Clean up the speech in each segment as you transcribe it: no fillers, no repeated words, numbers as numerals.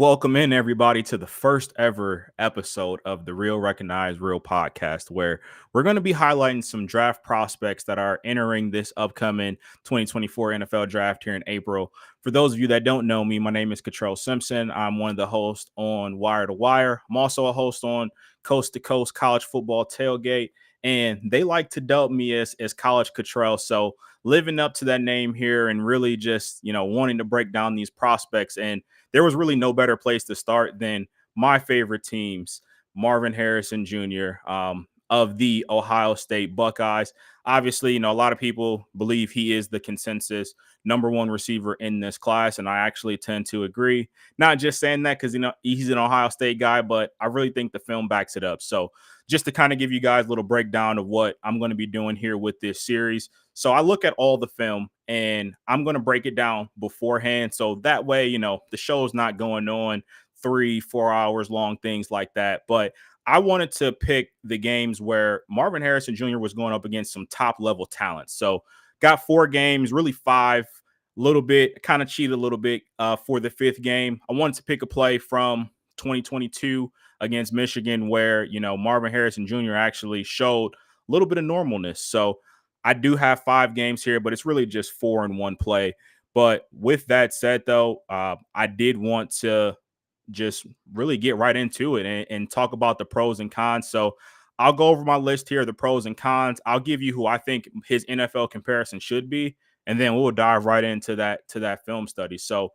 Welcome in everybody to the first ever episode of the Real Recognize Real podcast, where we're going to be highlighting some draft prospects that are entering this upcoming 2024 NFL draft here in April. For those of you that don't know me, my name is Cottrell Simpson. I'm one of the hosts on Wire to Wire. I'm also a host on Coast to Coast College Football Tailgate, and they like to dub me as College Cottrell. So living up to that name here and really just wanting to break down these prospects, and there was really no better place to start than my favorite teams, Marvin Harrison Jr. Of the Ohio State Buckeyes. Obviously, a lot of people believe he is the consensus number one receiver in this class, and I actually tend to agree. Not just saying that because he's an Ohio State guy, but I really think the film backs it up. So just to kind of give you guys a little breakdown of what I'm going to be doing here with this series. So I look at all the film and I'm going to break it down beforehand. So that way, the show's not going on 3-4 hours long, things like that. But I wanted to pick the games where Marvin Harrison Jr. was going up against some top level talent. So got 4 games, really 5, a little bit, kind of cheated a little bit for the 5th game. I wanted to pick a play from 2022 against Michigan where, Marvin Harrison Jr. actually showed a little bit of normalness. So I do have 5 games here, but it's really just 4 in one play. But with that said, though, I did want to just really get right into it and talk about the pros and cons. So I'll go over my list here, the pros and cons. I'll give you who I think his NFL comparison should be, and then we'll dive right into that film study. So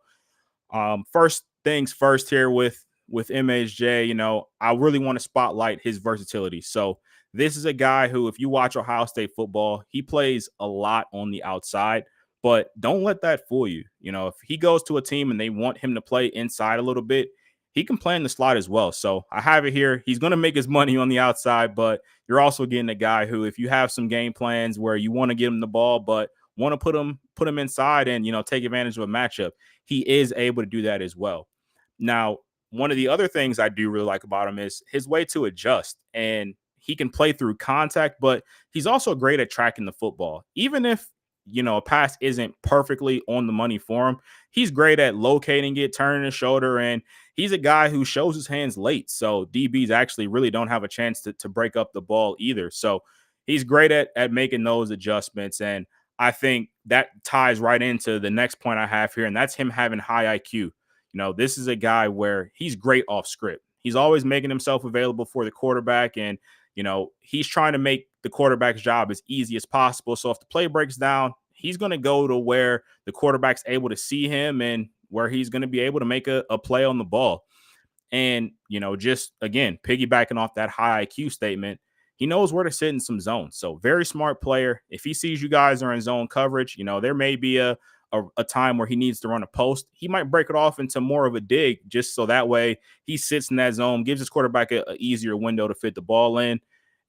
first things first here with MHJ, I really want to spotlight his versatility. So this is a guy who, if you watch Ohio State football, he plays a lot on the outside, but don't let that fool you. If he goes to a team and they want him to play inside a little bit, he can play in the slot as well. So I have it here. He's going to make his money on the outside, but you're also getting a guy who, if you have some game plans where you want to get him the ball, but want to put him inside and, take advantage of a matchup, he is able to do that as well. Now, one of the other things I do really like about him is his way to adjust, and he can play through contact, but he's also great at tracking the football. Even if, a pass isn't perfectly on the money for him, he's great at locating it, turning his shoulder, and he's a guy who shows his hands late. So DBs actually really don't have a chance to break up the ball either. So he's great at making those adjustments. And I think that ties right into the next point I have here, and that's him having high IQ. This is a guy where he's great off script. He's always making himself available for the quarterback, and he's trying to make the quarterback's job as easy as possible. So if the play breaks down, he's going to go to where the quarterback's able to see him and where he's going to be able to make a play on the ball. And, just again, piggybacking off that high IQ statement, he knows where to sit in some zones. So very smart player. If he sees you guys are in zone coverage, there may be a time where he needs to run a post. He might break it off into more of a dig just so that way he sits in that zone, gives his quarterback a easier window to fit the ball in.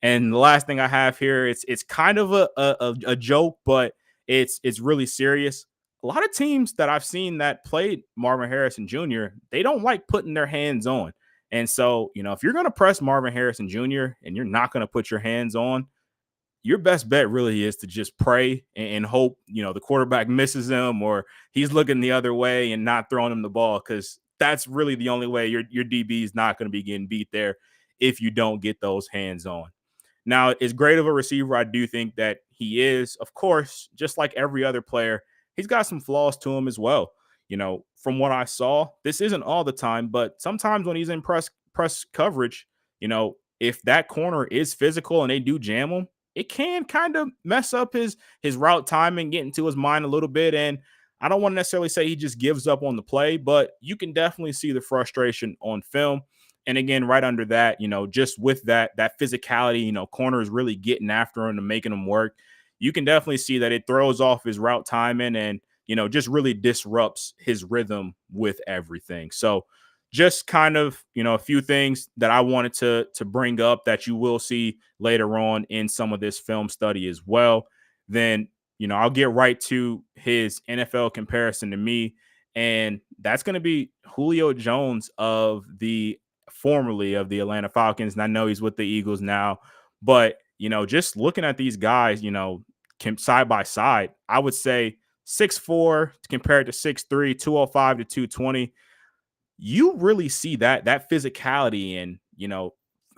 And the last thing I have here, it's kind of a joke, but it's really serious. A lot of teams that I've seen that played Marvin Harrison Jr., they don't like putting their hands on. And so, if you're going to press Marvin Harrison Jr. and you're not going to put your hands on, your best bet really is to just pray and hope, the quarterback misses him or he's looking the other way and not throwing him the ball, because that's really the only way your DB is not going to be getting beat there if you don't get those hands on. Now, as great of a receiver I do think that he is, of course, just like every other player, he's got some flaws to him as well. From what I saw, this isn't all the time, but sometimes when he's in press coverage, if that corner is physical and they do jam him, it can kind of mess up his route timing, get into his mind a little bit. And I don't want to necessarily say he just gives up on the play, but you can definitely see the frustration on film. And again, right under that, just with that physicality, corners really getting after him and making him work. You can definitely see that it throws off his route timing and, just really disrupts his rhythm with everything. So just kind of, a few things that I wanted to bring up that you will see later on in some of this film study as well. Then, I'll get right to his NFL comparison to me. And that's going to be Julio Jones formerly of the Atlanta Falcons. And I know he's with the Eagles now, but, just looking at these guys, side by side, I would say 6'4" compared to 6'3", 205 to 220. you really see that physicality. And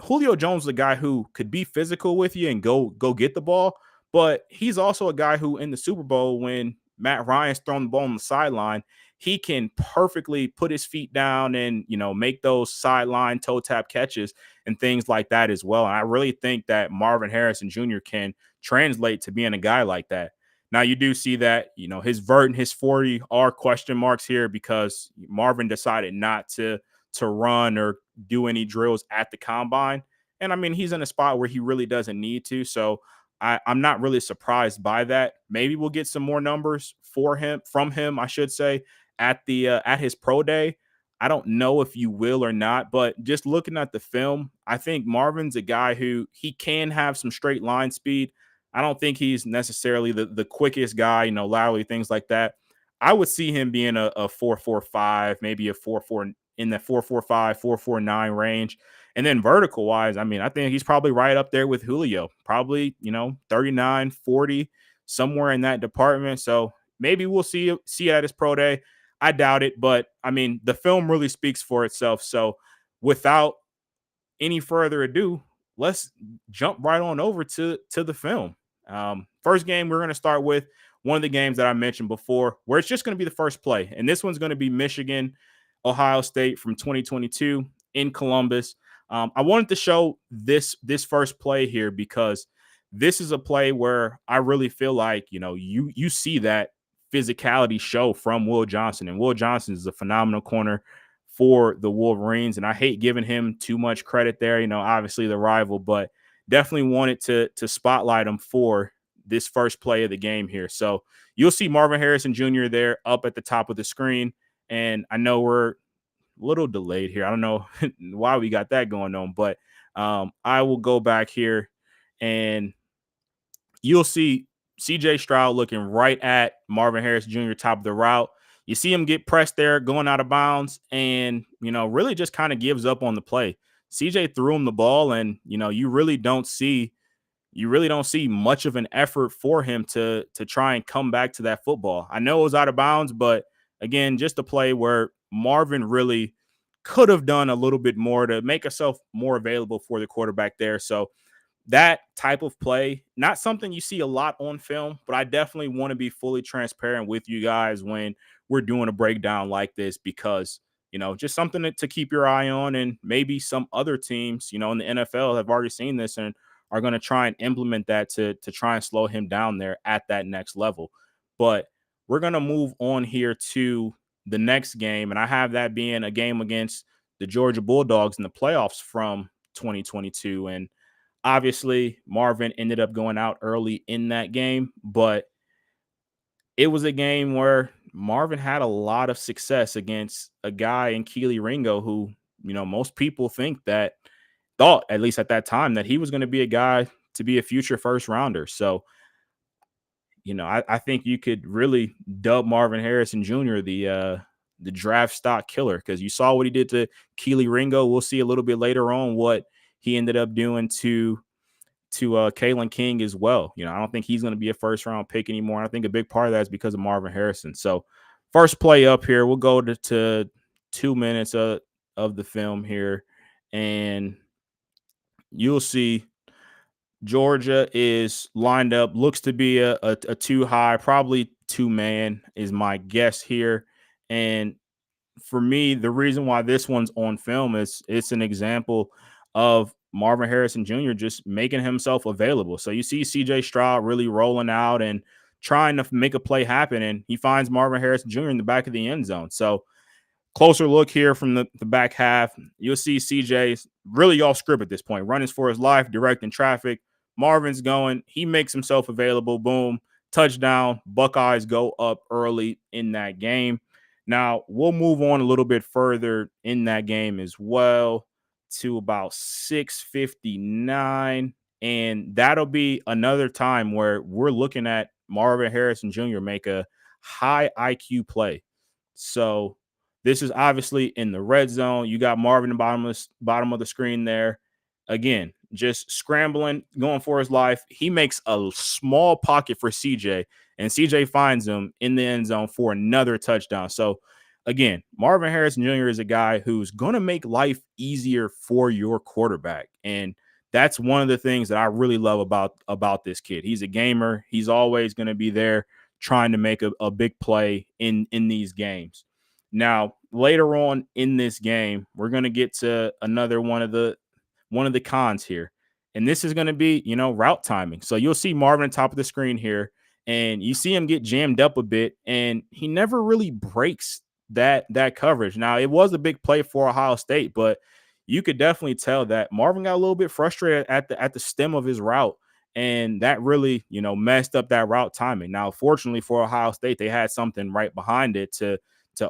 Julio Jones is a guy who could be physical with you and go get the ball, but he's also a guy who in the Super Bowl, when Matt Ryan's throwing the ball on the sideline, he can perfectly put his feet down and make those sideline toe tap catches and things like that as well. And I really think that Marvin Harrison Jr. can translate to being a guy like that. Now you do see that, his vert and his 40 are question marks here because Marvin decided not to run or do any drills at the combine. And I mean, he's in a spot where he really doesn't need to. So I'm not really surprised by that. Maybe we'll get some more numbers from him, I should say, at his pro day. I don't know if you will or not, but just looking at the film, I think Marvin's a guy who he can have some straight line speed. I don't think he's necessarily the quickest guy, laterally, things like that. I would see him being a 4.45, maybe a 4.4 in the 4.45, 4.49 range. And then vertical wise, I mean, I think he's probably right up there with Julio, probably, 39, 40, somewhere in that department. So maybe we'll see it at his pro day. I doubt it, but I mean, the film really speaks for itself. So without any further ado, let's jump right on over to the film. First game, we're going to start with one of the games that I mentioned before, where it's just going to be the first play. And this one's going to be Michigan, Ohio State from 2022 in Columbus. I wanted to show this first play here because this is a play where I really feel like, you see that physicality show from Will Johnson. And Will Johnson is a phenomenal corner for the Wolverines. And I hate giving him too much credit there, obviously the rival, but definitely wanted to spotlight him for this first play of the game here. So you'll see Marvin Harrison Jr. there up at the top of the screen. And I know we're a little delayed here. I don't know why we got that going on, but I will go back here and you'll see CJ Stroud looking right at Marvin Harrison Jr. top of the route. You see him get pressed there, going out of bounds, and really just kind of gives up on the play. CJ threw him the ball, and you really don't see much of an effort for him to try and come back to that football. I know it was out of bounds, but again, just a play where Marvin really could have done a little bit more to make himself more available for the quarterback there. So that type of play, not something you see a lot on film, but I definitely want to be fully transparent with you guys when we're doing a breakdown like this because, just something to keep your eye on. And maybe some other teams, in the NFL have already seen this and are going to try and implement that to try and slow him down there at that next level. But we're going to move on here to the next game. And I have that being a game against the Georgia Bulldogs in the playoffs from 2022. And obviously, Marvin ended up going out early in that game, but it was a game where Marvin had a lot of success against a guy in Keely Ringo who, most people thought, at least at that time, that he was going to be a guy to be a future first rounder. So, I think you could really dub Marvin Harrison Jr. The draft stock killer because you saw what he did to Keely Ringo. We'll see a little bit later on what he ended up doing to Kalen King as well. I don't think he's going to be a first round pick anymore. I think a big part of that is because of Marvin Harrison. So first play up here, we'll go to 2 minutes of the film here, and you'll see Georgia is lined up, looks to be a two high, probably two man is my guess here. And for me, the reason why this one's on film is it's an example of Marvin Harrison Jr. just making himself available. So you see CJ Stroud really rolling out and trying to make a play happen, and he finds Marvin Harrison Jr. in the back of the end zone. So closer look here from the back half, you'll see CJ really off script at this point, running for his life, directing traffic. Marvin's going, he makes himself available, boom, touchdown. Buckeyes go up early in that game. Now, we'll move on a little bit further in that game as well to about 6:59, and that'll be another time where we're looking at Marvin Harrison Jr. make a high IQ play. So this is obviously in the red zone. You got Marvin in the bottom of the screen there. Again, just scrambling, going for his life. He makes a small pocket for CJ, and CJ finds him in the end zone for another touchdown. So again, Marvin Harrison Jr. is a guy who's going to make life easier for your quarterback. And that's one of the things that I really love about this kid. He's a gamer. He's always going to be there trying to make a big play in these games. Now, later on in this game, we're going to get to another one of the cons here. And this is going to be, route timing. So you'll see Marvin on top of the screen here, and you see him get jammed up a bit, and he never really breaks that coverage. Now, it was a big play for Ohio State, but you could definitely tell that Marvin got a little bit frustrated at the stem of his route, and that really, messed up that route timing. Now, fortunately for Ohio State, they had something right behind it to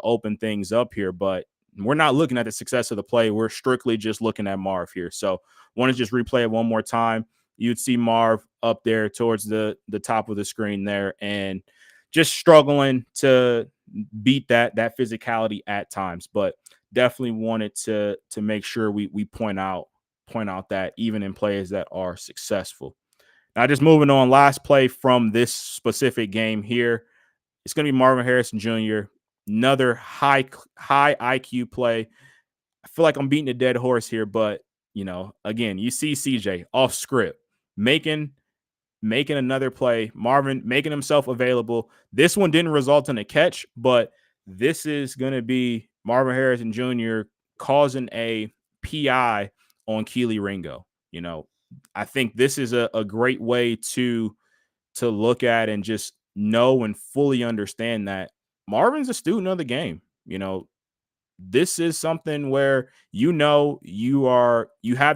open things up here, but we're not looking at the success of the play. We're strictly just looking at Marv here. So want to just replay it one more time. You'd see Marv up there towards the top of the screen there, and just struggling to beat that physicality at times, but definitely wanted to make sure we point out that even in plays that are successful. Now, just moving on, last play from this specific game here, it's going to be Marvin Harrison Jr. Another high IQ play. I feel like I'm beating a dead horse here, but again, you see CJ off script making another play. Marvin making himself available. This one didn't result in a catch, but this is going to be Marvin Harrison Jr. causing a PI on Keely Ringo. I think this is a great way to look at and just know and fully understand that Marvin's a student of the game. This is something where you have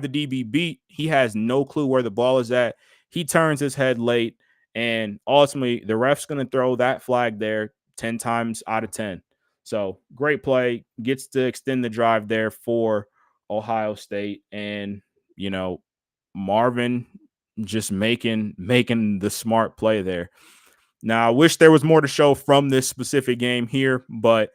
the DB beat. He has no clue where the ball is at. He turns his head late, and ultimately the ref's going to throw that flag there 10 times out of 10. So great play, gets to extend the drive there for Ohio State, and Marvin just making the smart play there. Now, I wish there was more to show from this specific game here, but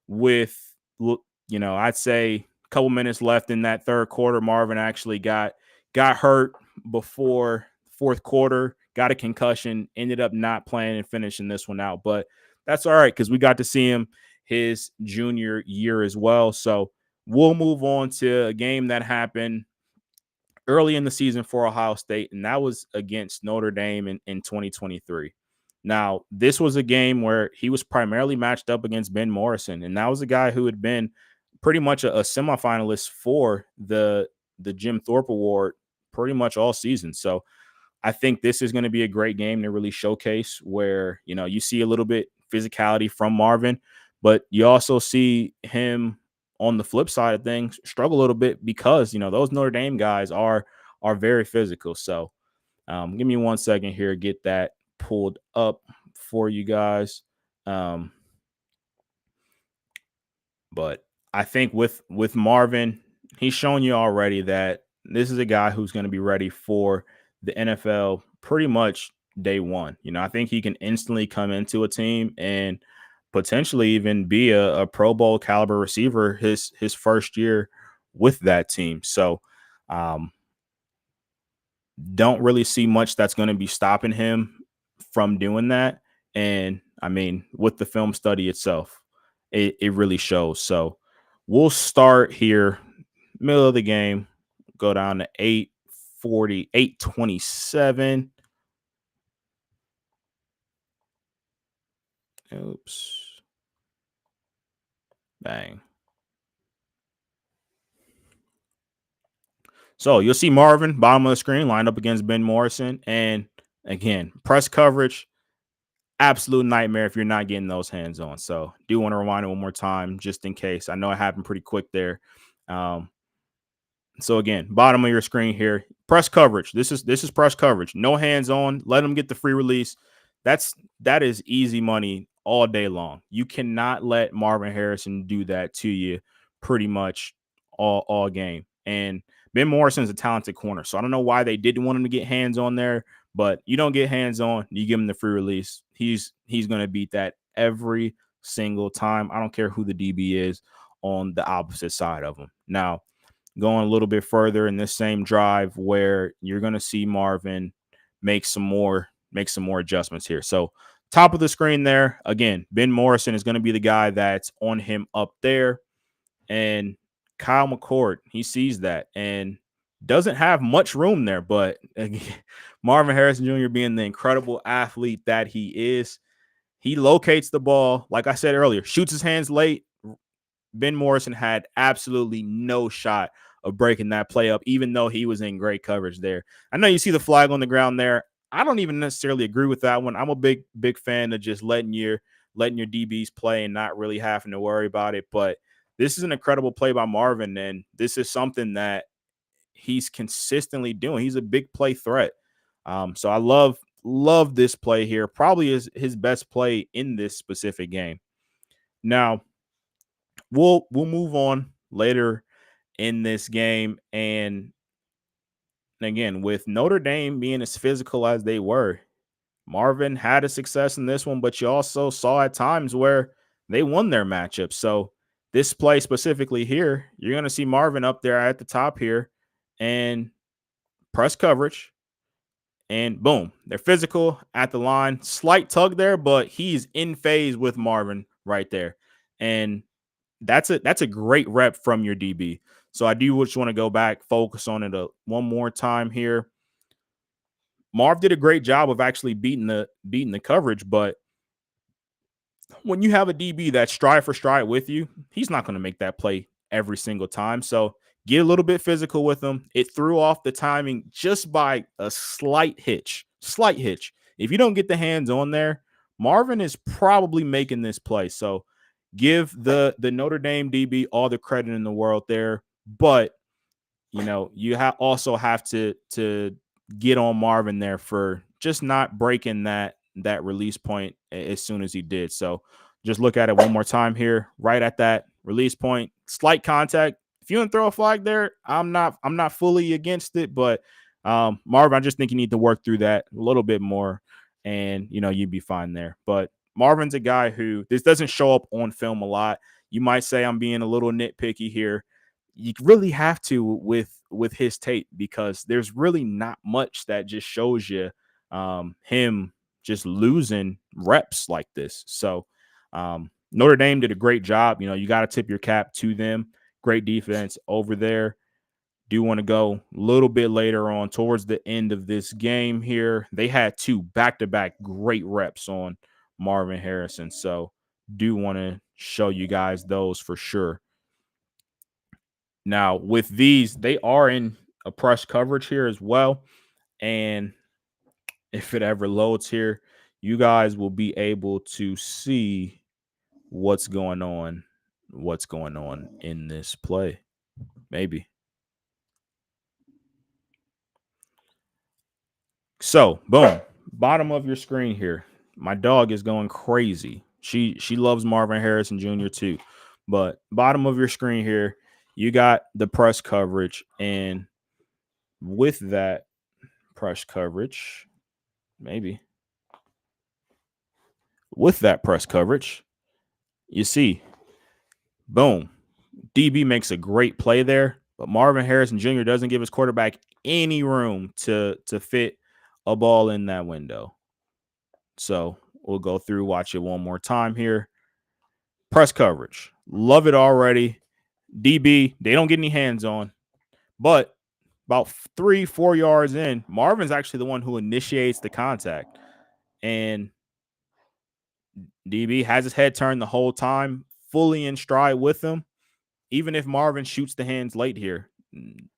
with I'd say a couple minutes left in that third quarter, Marvin actually got hurt before fourth quarter, got a concussion, ended up not playing and finishing this one out. But that's all right, because we got to see him his junior year as well. So we'll move on to a game that happened early in the season for Ohio State, and that was against Notre Dame in 2023. Now, this was a game where he was primarily matched up against Ben Morrison, and that was a guy who had been pretty much a semifinalist for the Jim Thorpe Award pretty much all season. So I think this is going to be a great game to really showcase where, you see a little bit physicality from Marvin, but you also see him on the flip side of things struggle a little bit because, those Notre Dame guys are very physical. So give me 1 second here, get that pulled up for you guys. But I think with Marvin, he's shown you already that this is a guy who's going to be ready for the NFL pretty much day one. I think he can instantly come into a team and potentially even be a Pro Bowl caliber receiver his first year with that team. So don't really see much that's going to be stopping him from doing that. And I mean, with the film study itself, it really shows. So we'll start here, middle of the game, go down to 8:40, 8:27. Oops. Bang. So you'll see Marvin, bottom of the screen, lined up against Ben Morrison. And again, press coverage, absolute nightmare if you're not getting those hands on. So do want to remind it one more time, just in case. I know it happened pretty quick there. So again, bottom of your screen here, press coverage. This is press coverage. No hands on. Let them get the free release. That is easy money all day long. You cannot let Marvin Harrison do that to you pretty much all game. And Ben Morrison's a talented corner, so I don't know why they didn't want him to get hands on there. But you don't get hands on, you give him the free release. He's going to beat that every single time. I don't care who the DB is on the opposite side of him. Now, going a little bit further in this same drive where you're going to see Marvin make some more adjustments here. So Top of the screen there, again, Ben Morrison is going to be the guy that's on him up there. And Kyle McCord, he sees that and doesn't have much room there. But again, Marvin Harrison Jr. being the incredible athlete that he is, he locates the ball. Like I said earlier, shoots his hands late. Ben Morrison had absolutely no shot of breaking that play up, even though he was in great coverage there. I know you see the flag on the ground there. I don't even necessarily agree with that one. I'm a big fan of just letting your DBs play and not really having to worry about it. But this is an incredible play by Marvin, and this is something that he's consistently doing. He's a big play threat. So I love this play here. Probably is his best play in this specific game. Now, we'll move on later in this game. And again, with Notre Dame being as physical as they were, Marvin had a success in this one, but you also saw at times where they won their matchup. So this play specifically here, you're going to see Marvin up there at the top here and press coverage. And boom, they're physical at the line. Slight tug there, but he's in phase with Marvin right there. And that's a great rep from your DB. So I do just want to go back, focus on it one more time here. Marv did a great job of actually beating the coverage, but when you have a DB that's stride for stride with you, he's not going to make that play every single time. So get a little bit physical with him. It threw off the timing just by a slight hitch. Slight hitch. If you don't get the hands on there, Marvin is probably making this play. So give the Notre Dame DB all the credit in the world there, but you also have to get on Marvin there for just not breaking that release point as soon as he did. So just look at it one more time here, right at that release point, slight contact. If you don't throw a flag there, I'm not fully against it, but Marvin, I just think you need to work through that a little bit more, and you'd be fine there. But Marvin's a guy who this doesn't show up on film a lot. You might say I'm being a little nitpicky here. You really have to with his tape because there's really not much that just shows you him just losing reps like this. So Notre Dame did a great job. You got to tip your cap to them. Great defense over there. Do want to go a little bit later on towards the end of this game here. They had two back-to-back great reps on Marvin Harrison. So do want to show you guys those for sure. Now, with these, they are in a press coverage here as well. And if it ever loads here, you guys will be able to see what's going on in this play. Maybe. So, boom, bottom of your screen here. My dog is going crazy. She loves Marvin Harrison Jr. too. But bottom of your screen here, you got the press coverage, and with that press coverage, maybe with that press coverage, you see, boom, DB makes a great play there, but Marvin Harrison Jr. doesn't give his quarterback any room to fit a ball in that window. So we'll go through, watch it one more time here. Press coverage, love it already. DB, they don't get any hands on, but about 3-4 yards in, Marvin's actually the one who initiates the contact, and DB has his head turned the whole time, fully in stride with him. Even if Marvin shoots the hands late here,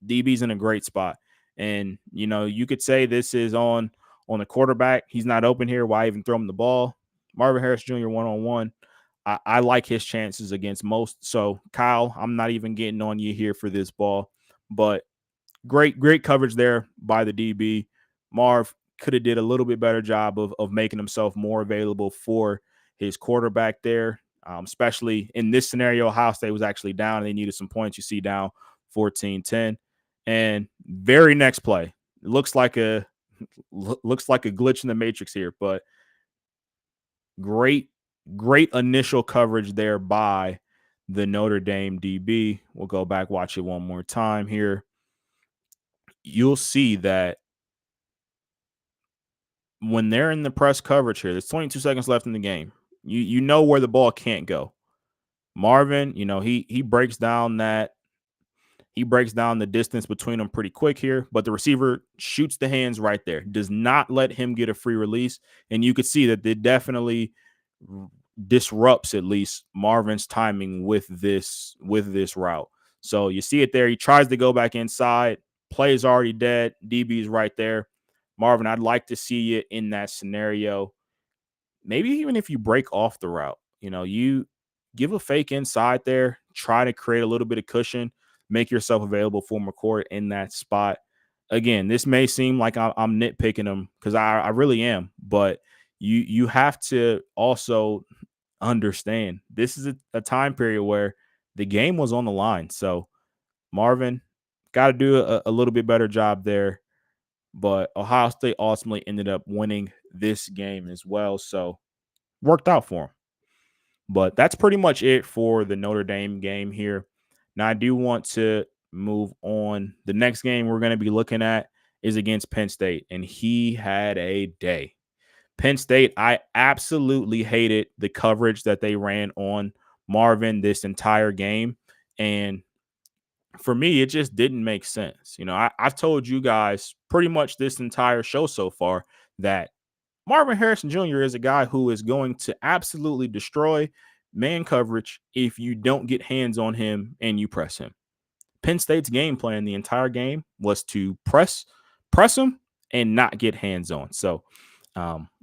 DB's in a great spot. And, you could say this is on the quarterback. He's not open here. Why even throw him the ball? Marvin Harris Jr. one-on-one. I like his chances against most. So, Kyle, I'm not even getting on you here for this ball. But great coverage there by the DB. Marv could have did a little bit better job of making himself more available for his quarterback there, especially in this scenario. Ohio State was actually down and they needed some points. You see down 14-10. And very next play, it looks like a glitch in the matrix here, but great initial coverage there by the Notre Dame DB. We'll go back, watch it one more time here. You'll see that when they're in the press coverage here, there's 22 seconds left in the game. You know where the ball can't go. Marvin, he breaks down the distance between them pretty quick here, but the receiver shoots the hands right there. Does not let him get a free release, and you could see that it definitely disrupts at least Marvin's timing with this route. So you see it there. He tries to go back inside. Play's already dead. DB's right there. Marvin, I'd like to see you in that scenario. Maybe even if you break off the route, you give a fake inside there, try to create a little bit of cushion, make yourself available for McCourt in that spot. Again, this may seem like I'm nitpicking him because I really am, but you have to also understand this is a time period where the game was on the line. So Marvin got to do a little bit better job there. But Ohio State ultimately ended up winning this game as well. So worked out for him. But that's pretty much it for the Notre Dame game here. Now, I do want to move on. The next game we're going to be looking at is against Penn State, and he had a day. Penn State, I absolutely hated the coverage that they ran on Marvin this entire game. And for me, it just didn't make sense. I've told you guys pretty much this entire show so far that Marvin Harrison Jr. is a guy who is going to absolutely destroy man coverage if you don't get hands on him and you press him. Penn State's game plan the entire game was to press him and not get hands on. So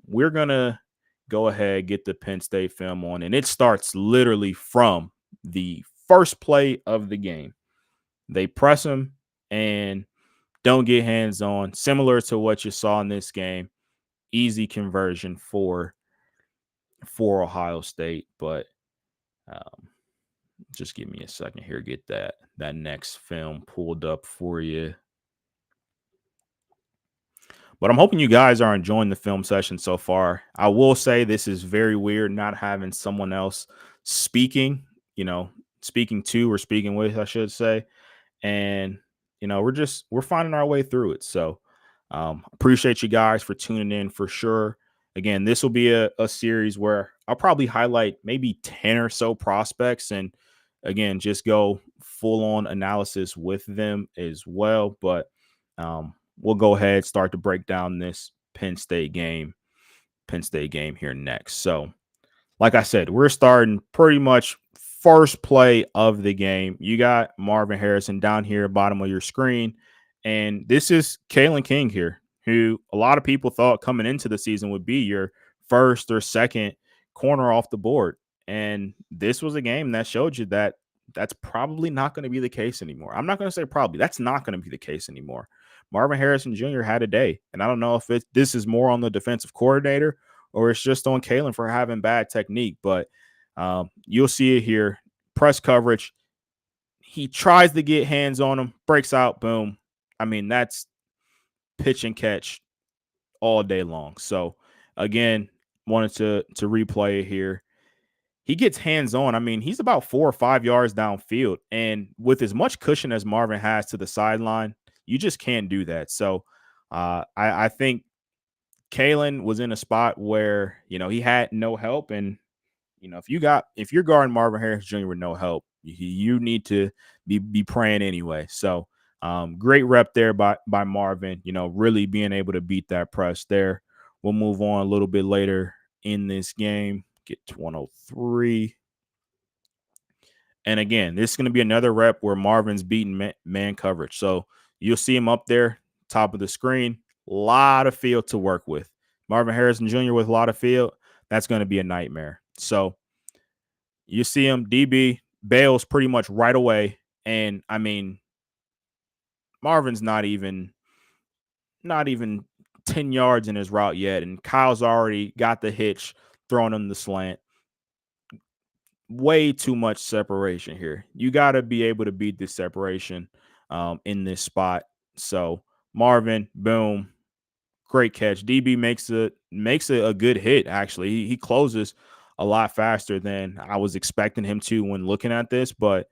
we're going to go ahead, get the Penn State film on, and it starts literally from the first play of the game. They press him and don't get hands on, similar to what you saw in this game. Easy conversion for Ohio State, but just give me a second here, get that next film pulled up for you. But I'm hoping you guys are enjoying the film session so far. I will say this is very weird not having someone else speaking, speaking to or speaking with, I should say. And, we're finding our way through it. So appreciate you guys for tuning in for sure. Again, this will be a series where I'll probably highlight maybe 10 or so prospects and, again, just go full on analysis with them as well. But we'll go ahead, start to break down this Penn State game here next. So, like I said, we're starting pretty much first play of the game. You got Marvin Harrison down here, bottom of your screen. And this is Kalen King here, who a lot of people thought coming into the season would be your first or second corner off the board. And this was a game that showed you that that's probably not going to be the case anymore. I'm not going to say probably. That's not going to be the case anymore. Marvin Harrison Jr. had a day. And I don't know if this is more on the defensive coordinator or it's just on Kalen for having bad technique. But you'll see it here. Press coverage. He tries to get hands on him, breaks out, boom. I mean, that's pitch and catch all day long. So, again, wanted to replay it here. He gets hands on. I mean, he's about 4 or 5 yards downfield. And with as much cushion as Marvin has to the sideline, you just can't do that. So, I think Kalen was in a spot where, he had no help. And, if you're guarding Marvin Harris Jr. with no help, you need to be praying anyway. So great rep there by Marvin, really being able to beat that press there. We'll move on a little bit later in this game. Get to 103. And again, this is going to be another rep where Marvin's beating man coverage. So you'll see him up there, top of the screen. A lot of field to work with. Marvin Harrison Jr. with a lot of field. That's going to be a nightmare. So you see him, DB bails pretty much right away. And I mean, Marvin's not even 10 yards in his route yet. And Kyle's already got the hitch, throwing him the slant. Way too much separation here. You got to be able to beat this separation in this spot. So Marvin, boom, great catch. DB makes a good hit. Actually, he closes a lot faster than I was expecting him to when looking at this. But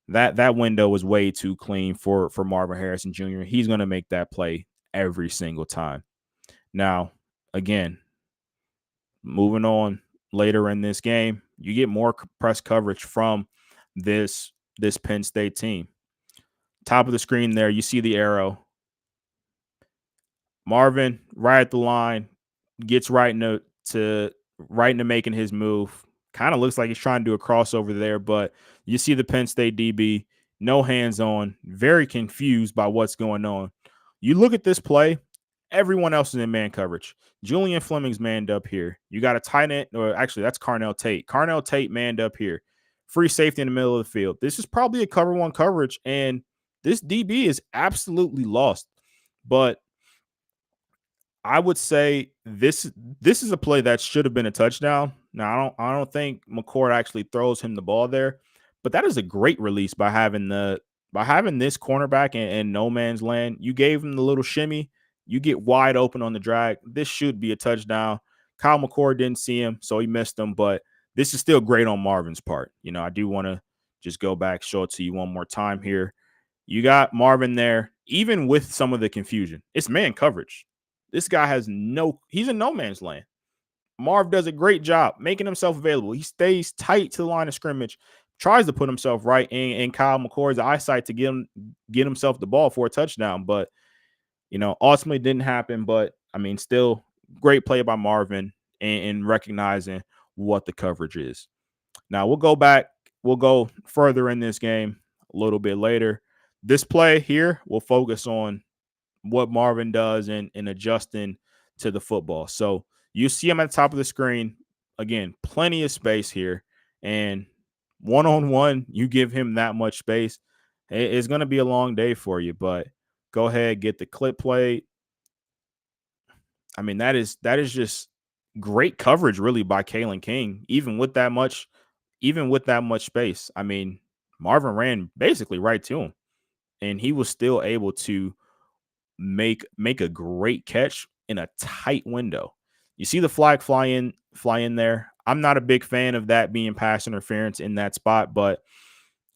that window was way too clean for Marvin Harrison Jr. He's going to make that play every single time. Now, again, moving on later in this game, you get more press coverage from this Penn State team. Top of the screen there, you see the arrow. Marvin right at the line, gets right into making his move. Kind of looks like he's trying to do a crossover there, but you see the Penn State DB, no hands on, very confused by what's going on. You look at this play, everyone else is in man coverage. Julian Fleming's manned up here. You got a tight end, or actually, that's Carnell Tate. Carnell Tate manned up here. Free safety in the middle of the field. This is probably a cover one coverage, and this DB is absolutely lost. But I would say this is a play that should have been a touchdown. Now I don't think McCord actually throws him the ball there, but that is a great release by having this cornerback in no man's land. You gave him the little shimmy, you get wide open on the drag. This should be a touchdown. Kyle McCord didn't see him, so he missed him, but this is still great on Marvin's part. I do want to just go back, show it to you one more time here. You got Marvin there, even with some of the confusion. It's man coverage. This guy he's in no man's land. Marv does a great job making himself available. He stays tight to the line of scrimmage, tries to put himself right in Kyle McCord's eyesight to get himself the ball for a touchdown. But, ultimately didn't happen. But, still great play by Marvin in recognizing what the coverage is. Now, we'll go further in this game a little bit later. This play here, we'll focus on what Marvin does in adjusting to the football. So you see him at the top of the screen. Again, plenty of space here. And one-on-one, you give him that much space, it's going to be a long day for you. But go ahead, get the clip played. That is just great coverage, really, by Kalen King, even with that much space. Marvin ran basically right to him, and he was still able to make a great catch in a tight window. You see the flag fly in there. I'm not a big fan of that being pass interference in that spot, but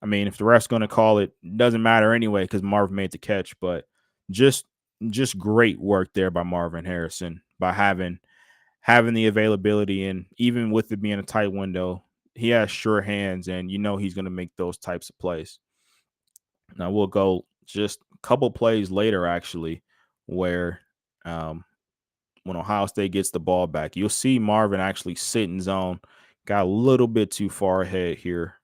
if the ref's going to call it, doesn't matter anyway because Marvin made the catch. But just great work there by Marvin Harrison by having the availability, and even with it being a tight window, he has sure hands, and he's going to make those types of plays. Now we'll go just a couple plays later, actually, where when Ohio State gets the ball back, you'll see Marvin actually sit in zone. Got a little bit too far ahead here.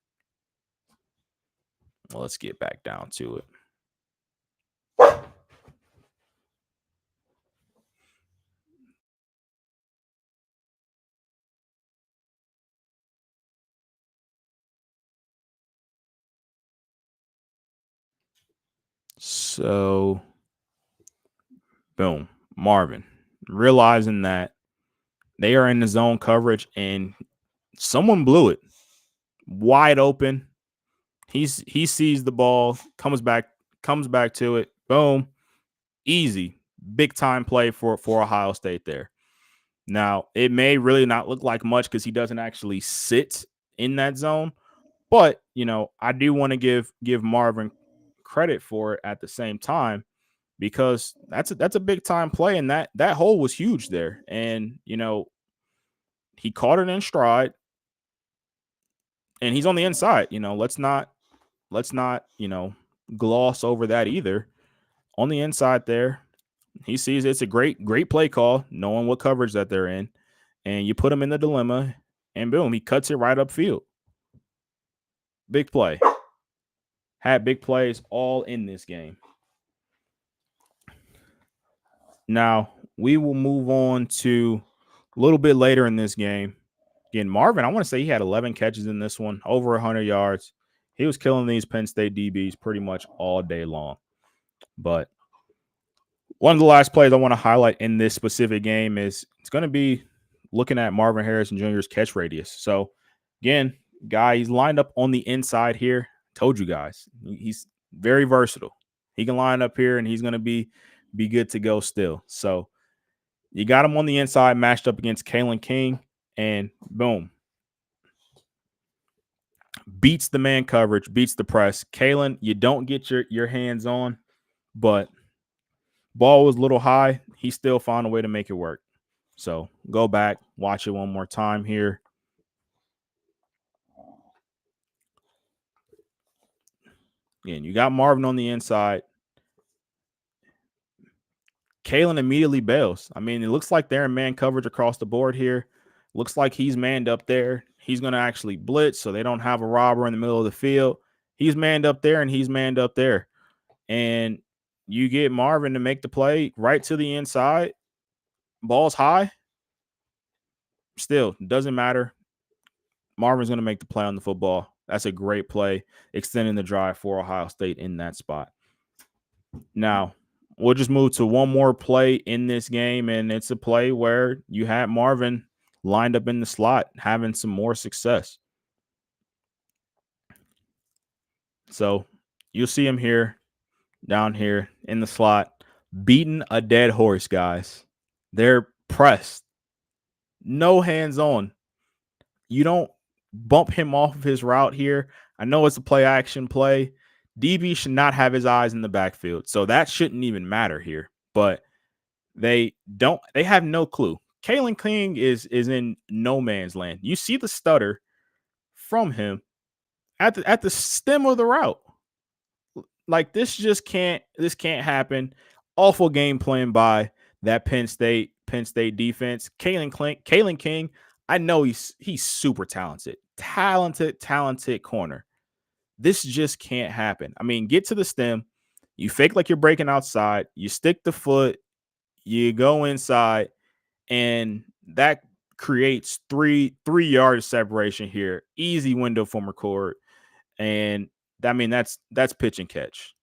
Well, let's get back down to it. So, boom, Marvin realizing that they are in the zone coverage and someone blew it wide open. He sees the ball, comes back to it. Boom, easy, big time play for Ohio State there. Now, it may really not look like much because he doesn't actually sit in that zone, but I do want to give Marvin credit for it at the same time, because that's a big time play, and that hole was huge there, and he caught it in stride, and he's on the inside. Let's not gloss over that either. On the inside there, he sees it's a great play call, knowing what coverage that they're in, and you put him in the dilemma, and boom, he cuts it right upfield. Big play. Had big plays all in this game. Now, we will move on to a little bit later in this game. Again, Marvin, I want to say he had 11 catches in this one, over 100 yards. He was killing these Penn State DBs pretty much all day long. But one of the last plays I want to highlight in this specific game is it's going to be looking at Marvin Harrison Jr.'s catch radius. So, again, he's lined up on the inside here. Told you guys, he's very versatile. He can line up here, and he's going to be good to go still. So, you got him on the inside matched up against Kalen King, and boom. Beats the man coverage, beats the press. Kalen, you don't get your hands on, but ball was a little high. He still found a way to make it work. So go back, watch it one more time here. Again, you got Marvin on the inside. Kalen immediately bails. I mean, it looks like they're in man coverage across the board here. Looks like he's manned up there. He's going to actually blitz so they don't have a robber in the middle of the field. He's manned up there and he's manned up there. And you get Marvin to make the play right to the inside. Ball's high. Still, doesn't matter. Marvin's going to make the play on the football. That's a great play, extending the drive for Ohio State in that spot. Now, we'll just move to one more play in this game, and it's a play where you had Marvin lined up in the slot, having some more success. So you'll see him here, down here in the slot, beating a dead horse, guys. They're pressed. No hands on. You don't bump him off of his route here. I know it's a play action play. DB should not have his eyes in the backfield. So that shouldn't even matter here. But they have no clue. Kalen King is in no man's land. You see the stutter from him at the stem of the route. Like this can't happen. Awful game plan by that Penn State defense. Kalen King, I know he's super talented. Talented corner. This just can't happen. I mean, get to the stem, you fake like you're breaking outside, you stick the foot, you go inside, and that creates three yards separation here. Easy window for McCord. And I mean, that's pitch and catch.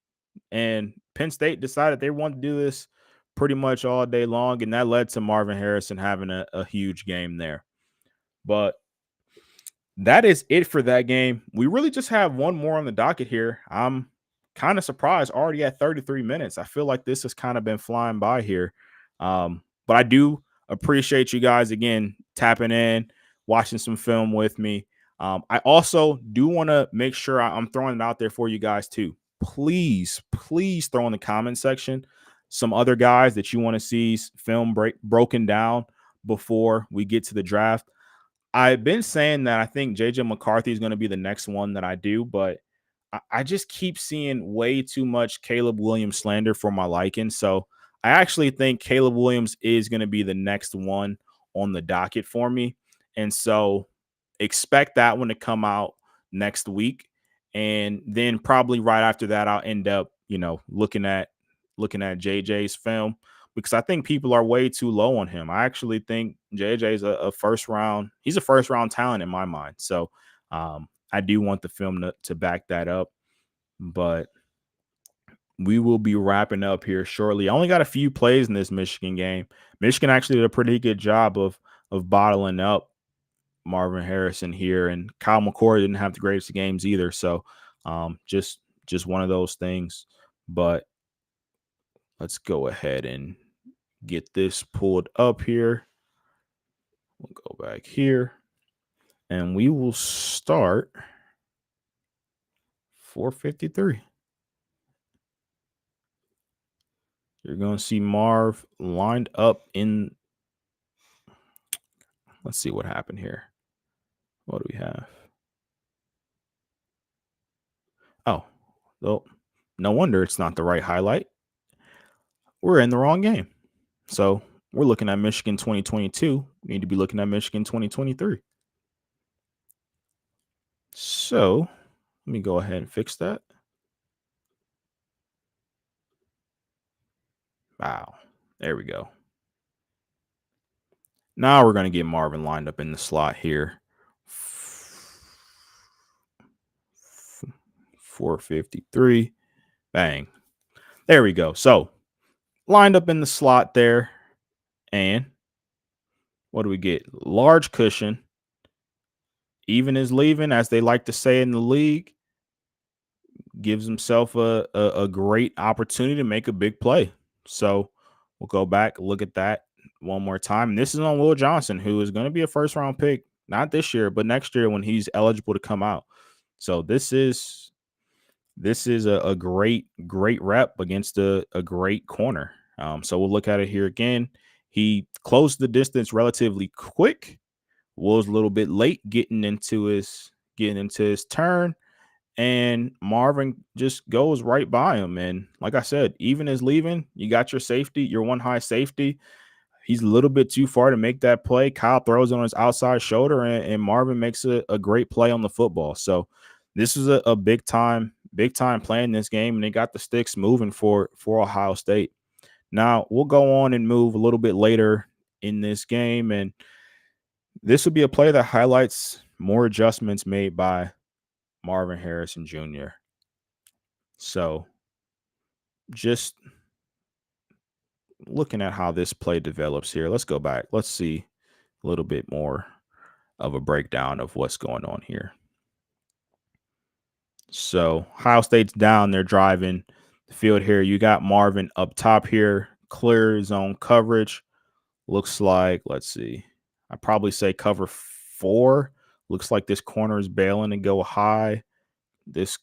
And Penn State decided they wanted to do this pretty much all day long, and that led to Marvin Harrison having a huge game there. But that is it for that game. We really just have one more on the docket here. I'm kind of surprised already at 33 minutes. I feel like this has kind of been flying by here. But I do appreciate you guys, again, tapping in, watching some film with me. I also do want to make sure I'm throwing it out there for you guys too. Please throw in the comment section some other guys that you want to see film broken down before we get to the draft. I've been saying that I think JJ McCarthy is going to be the next one that I do, but I just keep seeing way too much Caleb Williams slander for my liking. So I actually think Caleb Williams is going to be the next one on the docket for me. And so expect that one to come out next week. And then probably right after that, I'll end up, looking at JJ's film, because I think people are way too low on him. I actually think JJ is a first round. He's a first round talent in my mind. So I do want the film to back that up. But we will be wrapping up here shortly. I only got a few plays in this Michigan game. Michigan actually did a pretty good job of bottling up Marvin Harrison here, and Kyle McCord didn't have the greatest games either. So just one of those things. But let's go ahead and get this pulled up here. We'll go back here, and we will start 453. You're going to see Marv lined up in. Let's see what happened here. What do we have? Oh, well, no wonder it's not the right highlight. We're in the wrong game. So we're looking at Michigan 2022. We need to be looking at Michigan 2023. So let me go ahead and fix that. Wow. There we go. Now we're going to get Marvin lined up in the slot here. 453. Bang. There we go. So lined up in the slot there. And what do we get? Large cushion. Even is leaving, as they like to say in the league. Gives himself a great opportunity to make a big play. So we'll go back, look at that one more time. And this is on Will Johnson, who is going to be a first round pick, not this year, but next year when he's eligible to come out. So this is a great rep against a great corner. So we'll look at it here again. He closed the distance relatively quick. Was a little bit late getting into his turn, and Marvin just goes right by him. And like I said, even as leaving, you got your safety, your one high safety. He's a little bit too far to make that play. Kyle throws it on his outside shoulder, and Marvin makes a great play on the football. So this is a big time play in this game, and they got the sticks moving for Ohio State. Now we'll go on and move a little bit later in this game, and this would be a play that highlights more adjustments made by Marvin Harrison Jr. So just looking at how this play develops here, let's go back. Let's see a little bit more of a breakdown of what's going on here. So Ohio State's down. They're driving the field here. You got Marvin up top here, clear zone coverage. Looks like, let's see, I'd probably say cover 4. Looks like this corner is bailing and go high. This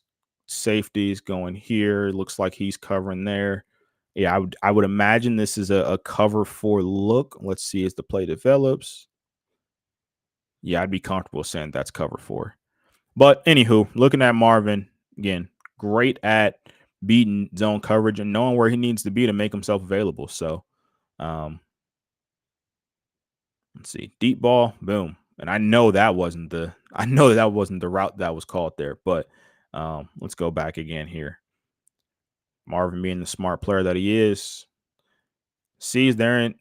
safety is going here. Looks like he's covering there. Yeah, I would imagine this is a cover 4 look. Let's see as the play develops. Yeah, I'd be comfortable saying that's cover 4. But anywho, looking at Marvin, again, great at beating zone coverage and knowing where he needs to be to make himself available. So let's see. Deep ball, boom. And I know that wasn't the route that was called there. But let's go back again here. Marvin being the smart player that he is, sees they're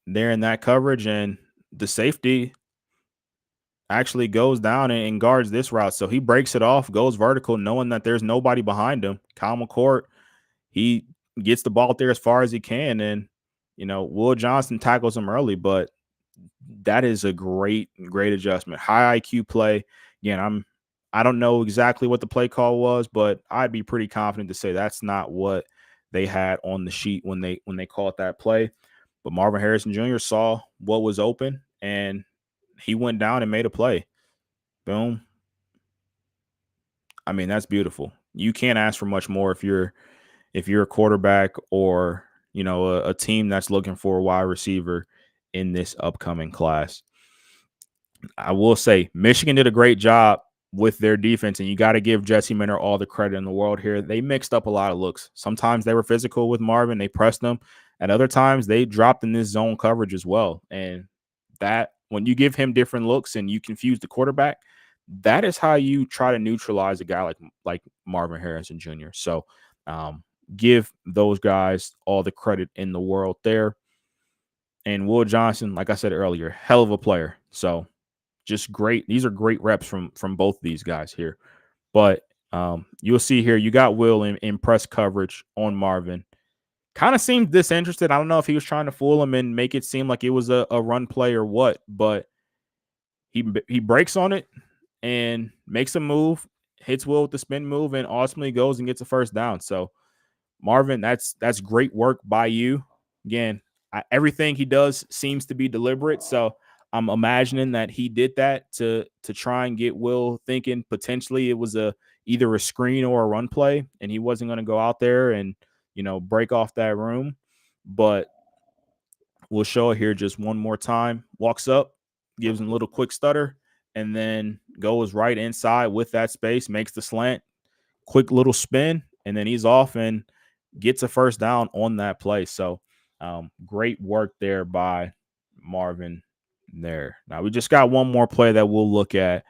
in that coverage, and the safety actually goes down and guards this route. So he breaks it off, goes vertical, knowing that there's nobody behind him. Kyle McCourt, he gets the ball there as far as he can. And, Will Johnson tackles him early, but that is a great adjustment. High IQ play. Again, I don't know exactly what the play call was, but I'd be pretty confident to say that's not what they had on the sheet when they called that play. But Marvin Harrison Jr. saw what was open, and he went down and made a play. Boom. I mean, that's beautiful. You can't ask for much more if you're a quarterback or, a team that's looking for a wide receiver in this upcoming class. I will say Michigan did a great job with their defense, and you got to give Jesse Minter all the credit in the world here. They mixed up a lot of looks. Sometimes they were physical with Marvin. They pressed him. At other times, they dropped in this zone coverage as well. And that, when you give him different looks and you confuse the quarterback, that is how you try to neutralize a guy like Marvin Harrison Jr. So give those guys all the credit in the world there. And Will Johnson, like I said earlier, hell of a player. So just great. These are great reps from both these guys here. But you'll see here, you got Will in press coverage on Marvin. Kind of seemed disinterested. I don't know if he was trying to fool him and make it seem like it was a run play or what, but he breaks on it and makes a move, hits Will with the spin move, and ultimately goes and gets a first down. So Marvin, that's great work by you. Again, everything he does seems to be deliberate. So I'm imagining that he did that to try and get Will thinking potentially it was either a screen or a run play, and he wasn't going to go out there and break off that room. But we'll show it here just one more time. Walks up, gives him a little quick stutter, and then goes right inside with that space, makes the slant, quick little spin, and then he's off and gets a first down on that play. So great work there by Marvin there. Now we just got one more play that we'll look at.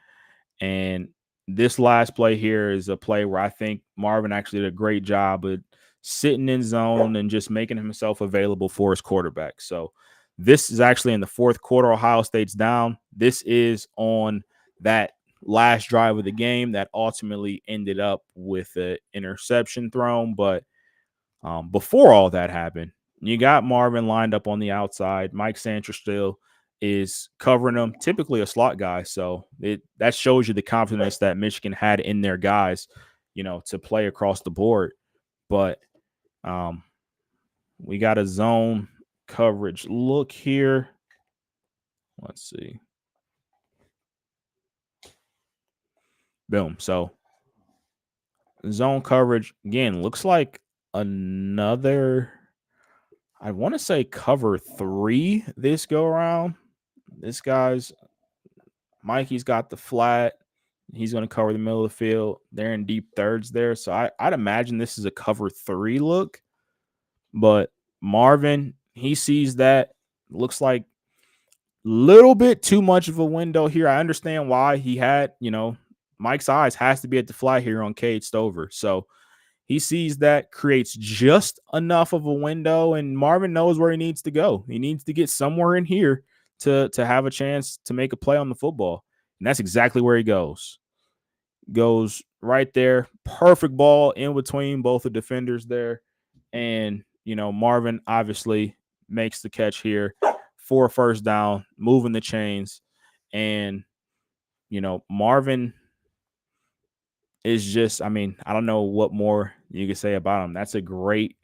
And this last play here is a play where I think Marvin actually did a great job of sitting in zone and just making himself available for his quarterback. So this is actually in the fourth quarter. Ohio State's down. This is on that last drive of the game that ultimately ended up with an interception thrown. But before all that happened, you got Marvin lined up on the outside. Mike Santrostil is covering him, typically a slot guy. So that shows you the confidence that Michigan had in their guys, to play across the board. But we got a zone coverage look here. Let's see. Boom. So zone coverage, again, looks like another I want to say cover 3 this go around. This guy's Mikey's got the flat. He's going to cover the middle of the field. They're in deep thirds there. So I'd imagine this is a cover 3 look. But Marvin, he sees that. Looks like little bit too much of a window here. I understand why he had, Mike's eyes has to be at the fly here on Cade Stover. So he sees that, creates just enough of a window, and Marvin knows where he needs to go. He needs to get somewhere in here to have a chance to make a play on the football. And that's exactly where he goes. Goes right there. Perfect ball in between both the defenders there. And, Marvin obviously makes the catch here for a first down, moving the chains. And, Marvin is just, I mean, I don't know what more you could say about him. That's a great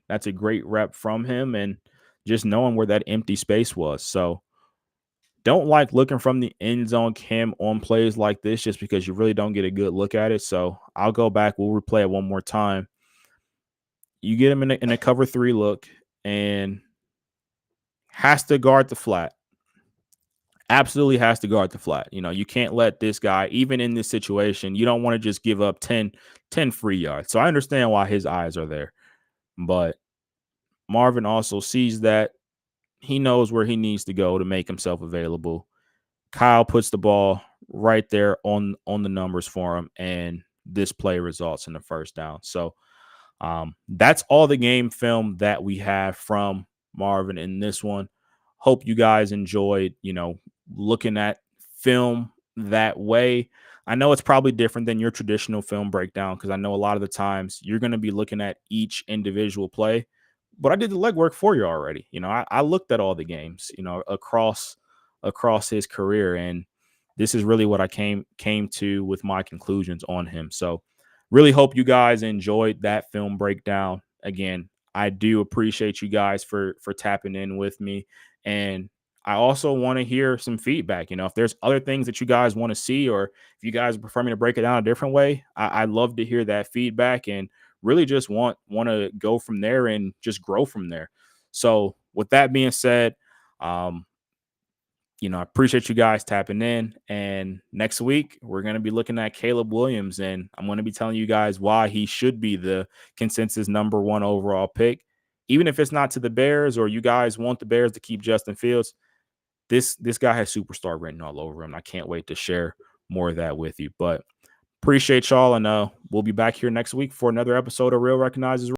rep from him, and just knowing where that empty space was. So don't like looking from the end zone cam on plays like this just because you really don't get a good look at it. So I'll go back. We'll replay it one more time. You get him in a cover 3 look and has to guard the flat. Absolutely has to guard the flat. You can't let this guy, even in this situation, you don't want to just give up 10 free yards. So I understand why his eyes are there. But Marvin also sees that. He knows where he needs to go to make himself available. Kyle puts the ball right there on the numbers for him, and this play results in the first down. So that's all the game film that we have from Marvin in this one. Hope you guys enjoyed, looking at film that way. I know it's probably different than your traditional film breakdown because I know a lot of the times you're going to be looking at each individual play, but I did the legwork for you already. I looked at all the games, across his career, and this is really what I came to with my conclusions on him. So really hope you guys enjoyed that film breakdown. Again, I do appreciate you guys for tapping in with me, and I also want to hear some feedback. If there's other things that you guys want to see, or if you guys prefer me to break it down a different way, I'd love to hear that feedback, and really just want to go from there and just grow from there. So with that being said, I appreciate you guys tapping in. And next week, we're going to be looking at Caleb Williams, and I'm going to be telling you guys why he should be the consensus number 1 overall pick. Even if it's not to the Bears, or you guys want the Bears to keep Justin Fields, this guy has superstar written all over him. I can't wait to share more of that with you. But appreciate y'all, and we'll be back here next week for another episode of Real Recognizes